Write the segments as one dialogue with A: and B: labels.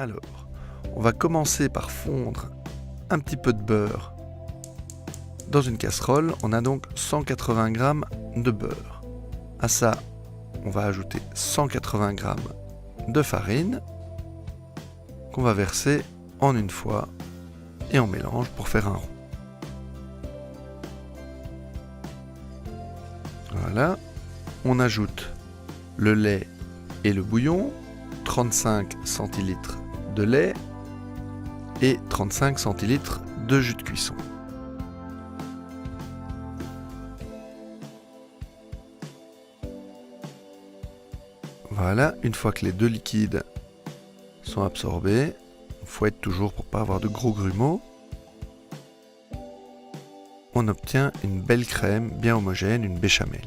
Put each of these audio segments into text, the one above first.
A: Alors, on va commencer par fondre un petit peu de beurre dans une casserole. On a donc 180 g de beurre. À ça, on va ajouter 180 g de farine qu'on va verser en une fois et on mélange pour faire un rond. Voilà, on ajoute le lait et le bouillon, 35 centilitres de lait et 35 centilitres de jus de cuisson. Voilà, une fois que les deux liquides sont absorbés, on fouette toujours pour ne pas avoir de gros grumeaux. On obtient une belle crème bien homogène, une béchamel.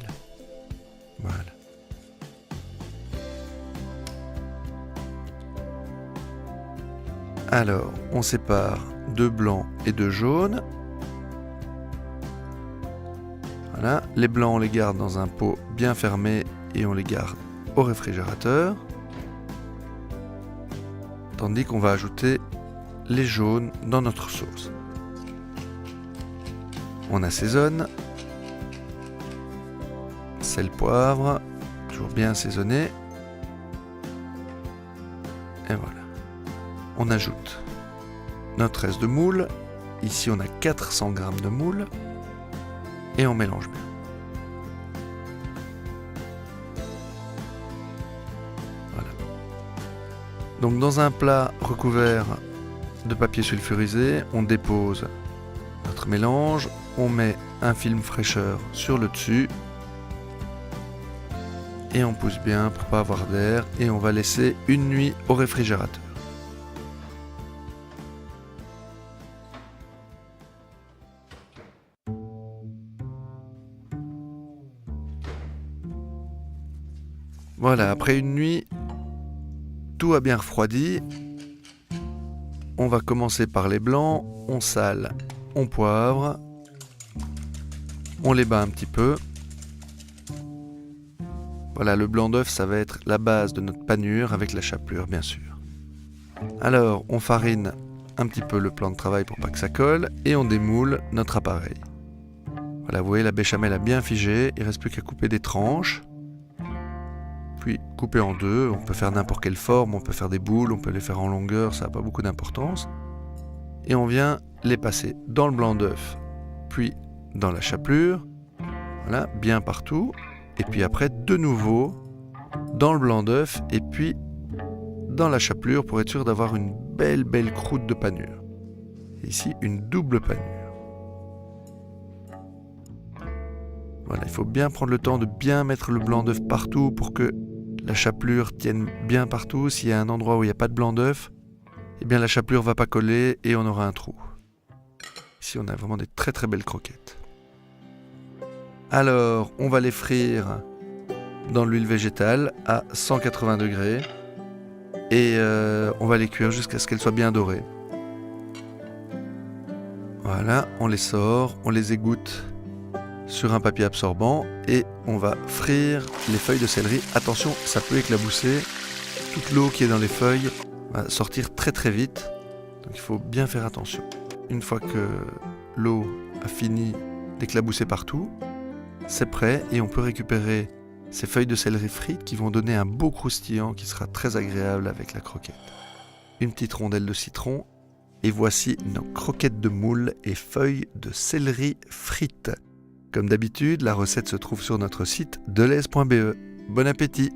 A: Voilà. Alors, on sépare deux blancs et deux jaunes. Voilà, les blancs on les garde dans un pot bien fermé et on les garde au réfrigérateur. Tandis qu'on va ajouter les jaunes dans notre sauce. On assaisonne. Sel, poivre, toujours bien assaisonné. Et voilà. On ajoute notre reste de moule. Ici, on a 400 g de moule. Et on mélange bien. Voilà. Donc, dans un plat recouvert de papier sulfurisé, on dépose notre mélange. On met un film fraîcheur sur le dessus. Et on pousse bien pour ne pas avoir d'air. Et on va laisser une nuit au réfrigérateur. Voilà, après une nuit, tout a bien refroidi. On va commencer par les blancs. On sale, on poivre. On les bat un petit peu. Voilà, le blanc d'œuf, ça va être la base de notre panure avec la chapelure, bien sûr. Alors, on farine un petit peu le plan de travail pour pas que ça colle et on démoule notre appareil. Voilà, vous voyez, la béchamel a bien figé. Il ne reste plus qu'à couper des tranches. Puis couper en deux. On peut faire n'importe quelle forme, on peut faire des boules, on peut les faire en longueur, ça n'a pas beaucoup d'importance. Et on vient les passer dans le blanc d'œuf, puis dans la chapelure. Voilà, bien partout. Et puis après, de nouveau, dans le blanc d'œuf et puis dans la chapelure pour être sûr d'avoir une belle croûte de panure. Et ici, une double panure. Voilà, il faut bien prendre le temps de bien mettre le blanc d'œuf partout pour que la chapelure tienne bien partout. S'il y a un endroit où il n'y a pas de blanc d'œuf, eh bien la chapelure ne va pas coller et on aura un trou. Ici, on a vraiment des très belles croquettes. Alors, on va les frire dans l'huile végétale à 180 degrés et on va les cuire jusqu'à ce qu'elles soient bien dorées. Voilà, on les sort, on les égoutte sur un papier absorbant et on va frire les feuilles de céleri. Attention, ça peut éclabousser. Toute l'eau qui est dans les feuilles va sortir très vite. Donc il faut bien faire attention. Une fois que l'eau a fini d'éclabousser partout, c'est prêt et on peut récupérer ces feuilles de céleri frites qui vont donner un beau croustillant qui sera très agréable avec la croquette. Une petite rondelle de citron et voici nos croquettes de moule et feuilles de céleri frites. Comme d'habitude, la recette se trouve sur notre site delhaize.be. Bon appétit!